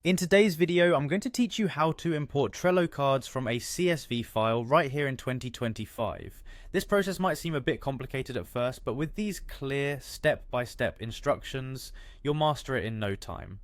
In today's video, I'm going to teach you how to import Trello cards from a CSV file right here in 2025. This process might seem a bit complicated at first, but with these clear step-by-step instructions, you'll master it in no time.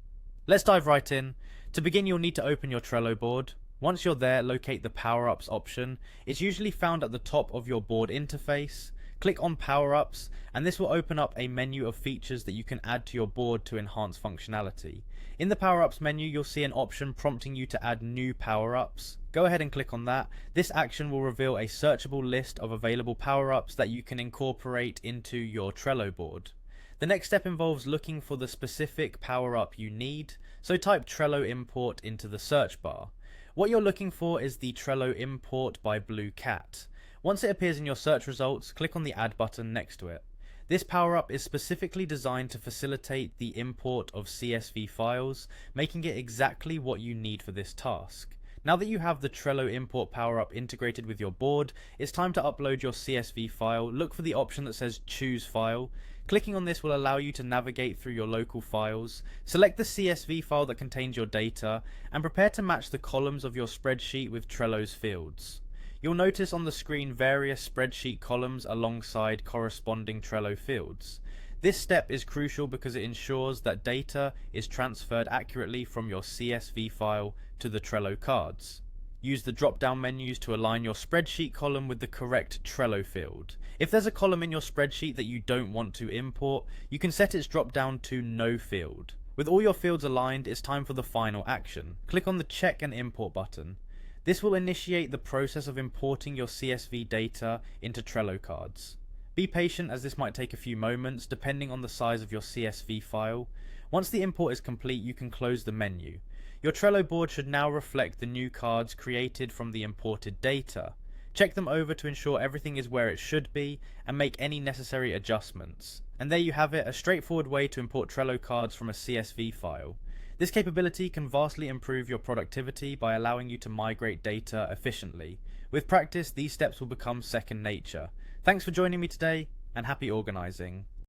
Let's dive right in. To begin, you'll need to open your Trello board. Once you're there, locate the Power-Ups option. It's usually found at the top of your board interface. Click on Power-Ups, and this will open up a menu of features that you can add to your board to enhance functionality. In the Power-Ups menu, you'll see an option prompting you to add new power-ups. Go ahead and click on that. This action will reveal a searchable list of available power-ups that you can incorporate into your Trello board. The next step involves looking for the specific power-up you need, so type Trello import into the search bar. What you're looking for is the Trello import by Blue Cat. Once it appears in your search results, click on the Add button next to it. This power-up is specifically designed to facilitate the import of CSV files, making it exactly what you need for this task. Now that you have the Trello import power-up integrated with your board, it's time to upload your CSV file. Look for the option that says Choose File. Clicking on this will allow you to navigate through your local files. Select the CSV file that contains your data, and prepare to match the columns of your spreadsheet with Trello's fields. You'll notice on the screen various spreadsheet columns alongside corresponding Trello fields. This step is crucial because it ensures that data is transferred accurately from your CSV file to the Trello cards. Use the drop-down menus to align your spreadsheet column with the correct Trello field. If there's a column in your spreadsheet that you don't want to import, you can set its drop-down to No Field. With all your fields aligned, it's time for the final action. Click on the Check and Import button. This will initiate the process of importing your CSV data into Trello cards. Be patient, as this might take a few moments depending on the size of your CSV file. Once the import is complete, you can close the menu. Your Trello board should now reflect the new cards created from the imported data. Check them over to ensure everything is where it should be and make any necessary adjustments. And there you have it, a straightforward way to import Trello cards from a CSV file. This capability can vastly improve your productivity by allowing you to migrate data efficiently. With practice, these steps will become second nature. Thanks for joining me today, and happy organizing.